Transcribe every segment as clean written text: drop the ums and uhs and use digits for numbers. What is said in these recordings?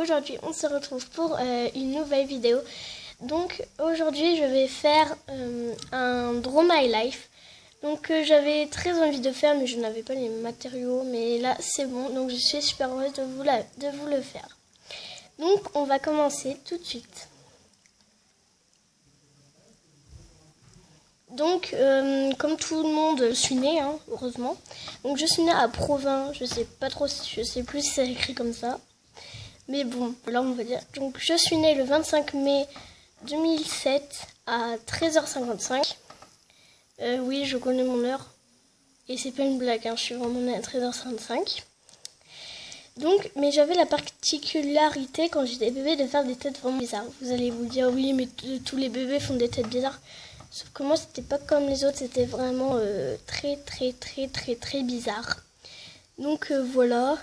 aujourd'hui on se retrouve pour une nouvelle vidéo. Donc aujourd'hui je vais faire un Draw My Life. Donc j'avais très envie de faire mais je n'avais pas les matériaux, mais là c'est bon, donc je suis super heureuse de vous le faire. Donc on va commencer tout de suite. Donc comme tout le monde, je suis née, heureusement. Donc je suis née à Provins, je sais plus si c'est écrit comme ça. Mais bon, là on va dire. Donc je suis née le 25 mai 2007 à 13h55. Oui, je connais mon heure. Et c'est pas une blague, je suis vraiment née à 13h55. Donc, mais j'avais la particularité quand j'étais bébé de faire des têtes vraiment bizarres. Vous allez vous dire, oui, mais tous les bébés font des têtes bizarres. Sauf que moi, c'était pas comme les autres, c'était vraiment très bizarre. Donc voilà,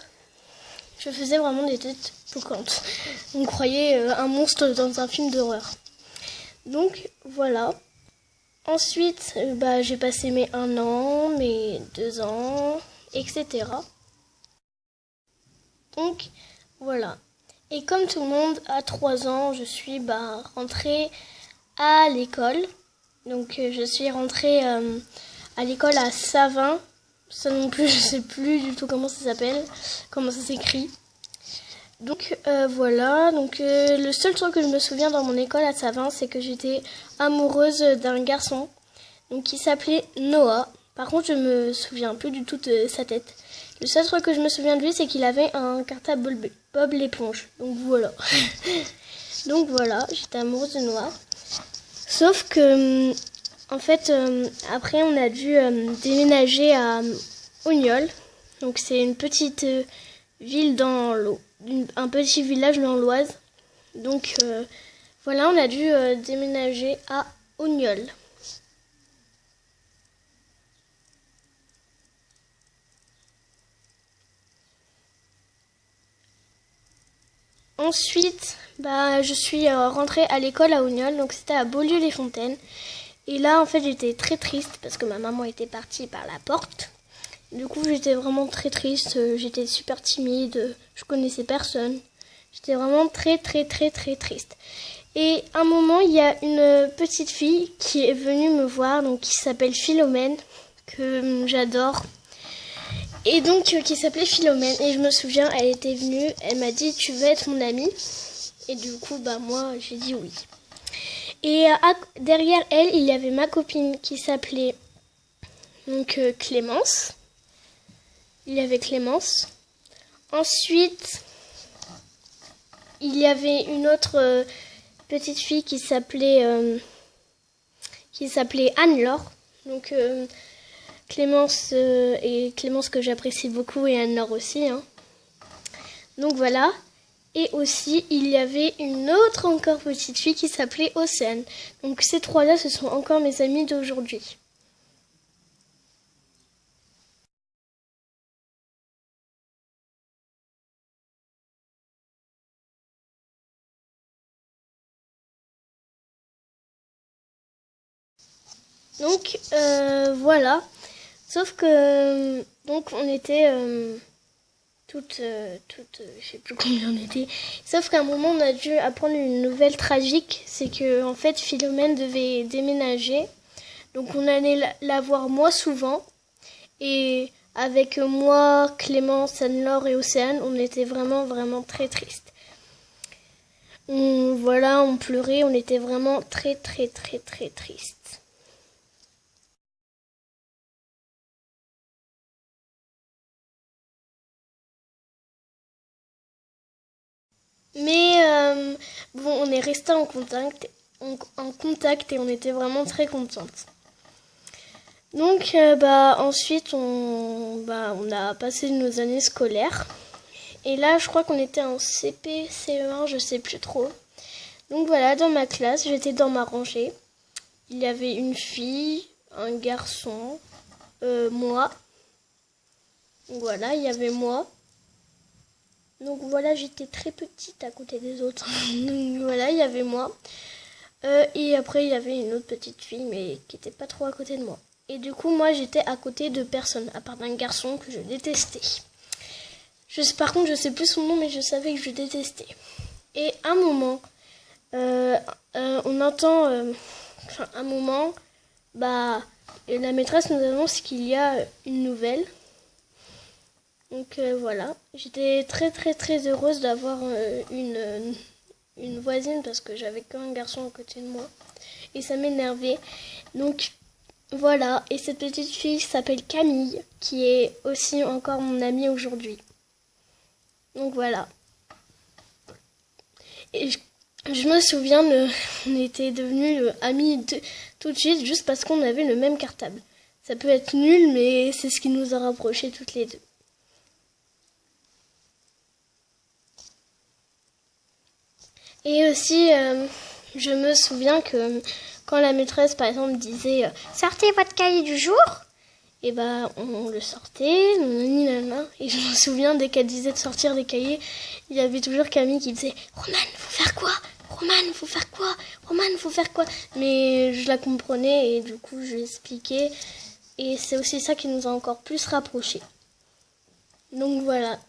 je faisais vraiment des têtes choquantes. On croyait un monstre dans un film d'horreur. Donc voilà. Ensuite, j'ai passé mes 1 an, mes 2 ans, etc. Donc voilà. Et comme tout le monde, à 3 ans, je suis rentrée à l'école. Donc je suis rentrée à l'école à Savin. Ça non plus, je sais plus du tout comment ça s'appelle, comment ça s'écrit. Donc voilà, donc le seul truc que je me souviens dans mon école à Savin, c'est que j'étais amoureuse d'un garçon donc qui s'appelait Noah. Par contre, je me souviens plus du tout de sa tête. Le seul truc que je me souviens de lui, c'est qu'il avait un cartable Bob l'éponge. Donc voilà. Donc voilà, j'étais amoureuse de Noah. Sauf que en fait, après on a dû déménager à Ognols. Donc c'est une petite ville dans l'eau, un petit village dans l'Oise. Donc voilà, on a dû déménager à Ognols. Ensuite, je suis rentrée à l'école à Ognols, donc c'était à Beaulieu-les-Fontaines. Et là, en fait, j'étais très triste parce que ma maman était partie par la porte. Du coup, j'étais vraiment très triste, j'étais super timide, je connaissais personne. J'étais vraiment très triste. Et à un moment, il y a une petite fille qui est venue me voir, donc qui s'appelle Philomène, que j'adore. Et donc, qui s'appelait Philomène. Et je me souviens, elle était venue, elle m'a dit, tu veux être mon amie? Et du coup, moi, j'ai dit oui. Et derrière elle, il y avait ma copine qui s'appelait donc Clémence. Il y avait Clémence. Ensuite, il y avait une autre petite fille qui s'appelait Anne-Laure. Donc Clémence et Clémence que j'apprécie beaucoup et Anne-Laure aussi. Donc voilà. Et aussi, il y avait une autre encore petite fille qui s'appelait Océane. Donc ces trois-là, ce sont encore mes amis d'aujourd'hui. Donc voilà. Sauf que donc on était toutes, je sais plus combien on était. Sauf qu'à un moment on a dû apprendre une nouvelle tragique, c'est que en fait Philomène devait déménager, donc on allait la voir moins souvent. Et avec moi, Clémence, Anne-Laure et Océane, on était vraiment très tristes. On pleurait, on était vraiment très tristes. Mais on est resté en contact et on était vraiment très contentes. Donc ensuite on a passé nos années scolaires. Et là je crois qu'on était en CP, CE1, je sais plus trop. Donc voilà, dans ma classe, j'étais dans ma rangée. Il y avait une fille, un garçon, moi. Voilà, il y avait moi. Donc voilà, j'étais très petite à côté des autres. Donc voilà, il y avait moi. Et après, il y avait une autre petite fille, mais qui était pas trop à côté de moi. Et du coup, moi, j'étais à côté de personne, à part d'un garçon que je détestais. Par contre, je sais plus son nom, mais je savais que je détestais. Et un moment, on entend, un moment, la maîtresse nous annonce qu'il y a une nouvelle. Donc voilà, j'étais très très très heureuse d'avoir une voisine parce que j'avais qu'un garçon à côté de moi et ça m'énervait. Donc voilà, et cette petite fille s'appelle Camille qui est aussi encore mon amie aujourd'hui. Donc voilà. Et je me souviens, on était devenus amis tout de suite juste parce qu'on avait le même cartable. Ça peut être nul, mais c'est ce qui nous a rapprochés toutes les deux. Et aussi, je me souviens que quand la maîtresse, par exemple, disait « Sortez votre cahier du jour !» et on le sortait, et je me souviens, dès qu'elle disait de sortir des cahiers, il y avait toujours Camille qui disait « Romane, faut faire quoi ? Romane, faut faire quoi ? Romane, faut faire quoi ?» Mais je la comprenais et du coup, je lui expliquais. Et c'est aussi ça qui nous a encore plus rapprochés. Donc voilà.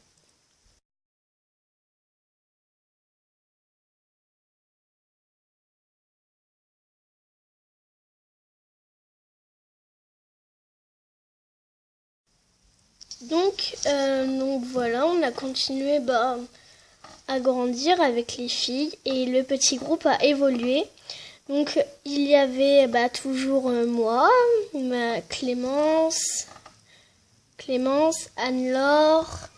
Donc voilà, on a continué à grandir avec les filles et le petit groupe a évolué. Donc il y avait toujours moi, Clémence, Anne-Laure.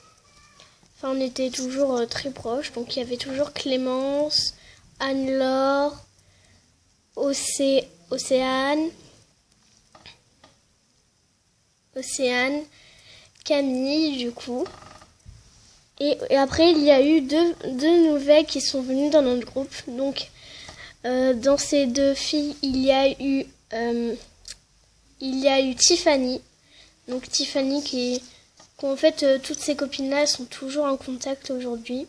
Enfin, on était toujours très proches. Donc il y avait toujours Clémence, Anne-Laure, Océane, Camille du coup. Et après, il y a eu deux nouvelles qui sont venues dans notre groupe. Donc, dans ces deux filles, il y a eu Tiffany. Donc, Tiffany qu'en fait, toutes ces copines-là sont toujours en contact aujourd'hui.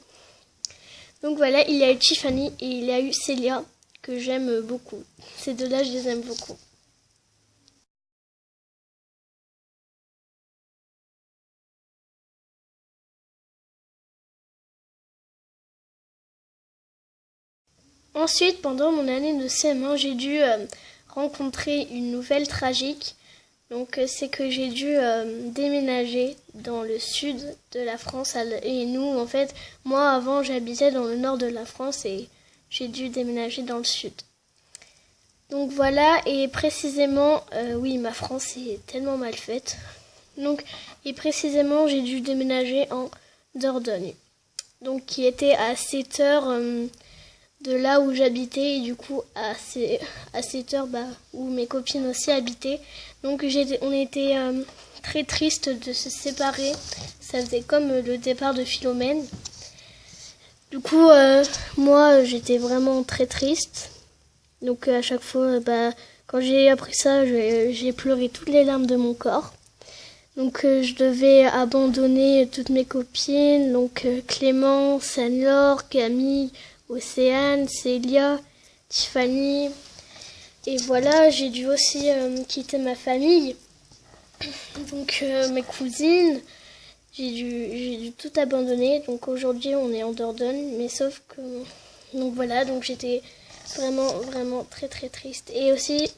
Donc voilà, il y a eu Tiffany et il y a eu Célia, que j'aime beaucoup. Ces deux-là, je les aime beaucoup. Ensuite, pendant mon année de CM1, j'ai dû rencontrer une nouvelle tragique. Donc c'est que j'ai dû déménager dans le sud de la France. Et nous, en fait, moi avant j'habitais dans le nord de la France et j'ai dû déménager dans le sud. Donc voilà, et précisément, oui, ma France est tellement mal faite. Et précisément, j'ai dû déménager en Dordogne. Donc qui était à 7 heures de là où j'habitais et du coup à 7 heures où mes copines aussi habitaient. Donc on était très tristes de se séparer. Ça faisait comme le départ de Philomène. Du coup, moi j'étais vraiment très triste. Donc à chaque fois, quand j'ai appris ça, j'ai pleuré toutes les larmes de mon corps. Donc je devais abandonner toutes mes copines, donc Clémence, Anne-Laure, Camille, Océane, Célia, Tiffany. Et voilà, j'ai dû aussi quitter ma famille. Donc mes cousines, j'ai dû tout abandonner. Donc aujourd'hui, on est en Dordogne, mais sauf que... Donc voilà, donc j'étais vraiment, vraiment très, très triste. Et aussi,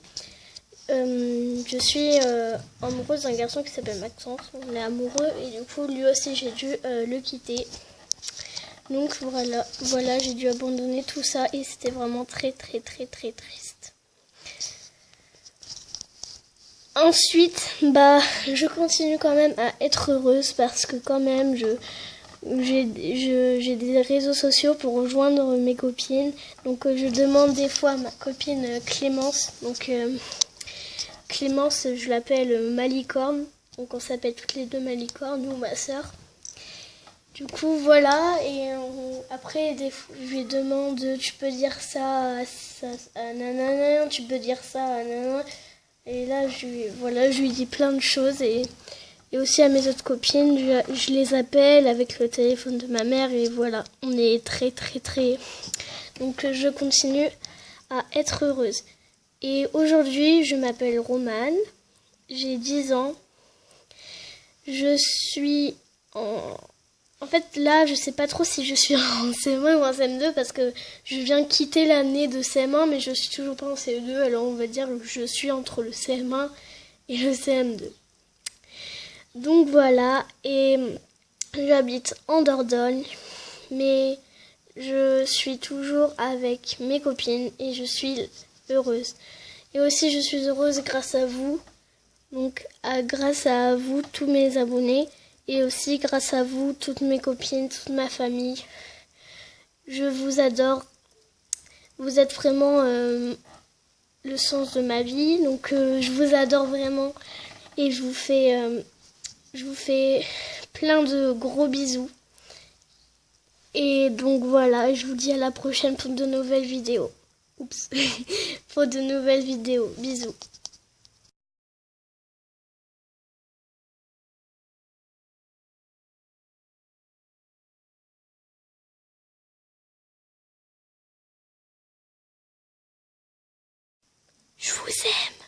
je suis amoureuse d'un garçon qui s'appelle Maxence. On est amoureux et du coup, lui aussi, j'ai dû le quitter. Donc voilà, j'ai dû abandonner tout ça et c'était vraiment très très très très triste. Ensuite, je continue quand même à être heureuse parce que quand même j'ai des réseaux sociaux pour rejoindre mes copines. Donc je demande des fois à ma copine Clémence. Donc Clémence, je l'appelle Malicorne. Donc on s'appelle toutes les deux Malicorne, nous ma sœur. Du coup, voilà, et après, je lui demande, tu peux dire ça à nanana, tu peux dire ça à nanana. Et là, je lui dis plein de choses. Et aussi à mes autres copines, je les appelle avec le téléphone de ma mère. Et voilà, on est très, très, très... Donc, je continue à être heureuse. Et aujourd'hui, je m'appelle Romane, j'ai 10 ans. Je suis En fait, là, je sais pas trop si je suis en CM1 ou en CM2 parce que je viens quitter l'année de CM1, mais je suis toujours pas en CE2. Alors, on va dire que je suis entre le CM1 et le CM2. Donc voilà, et j'habite en Dordogne, mais je suis toujours avec mes copines et je suis heureuse. Et aussi, je suis heureuse grâce à vous, donc grâce à vous, tous mes abonnés, et aussi grâce à vous, toutes mes copines, toute ma famille. Je vous adore. Vous êtes vraiment le sens de ma vie, donc je vous adore vraiment et je vous fais plein de gros bisous. Et donc voilà, je vous dis à la prochaine pour de nouvelles vidéos. Oups, pour de nouvelles vidéos. Bisous. Je vous aime.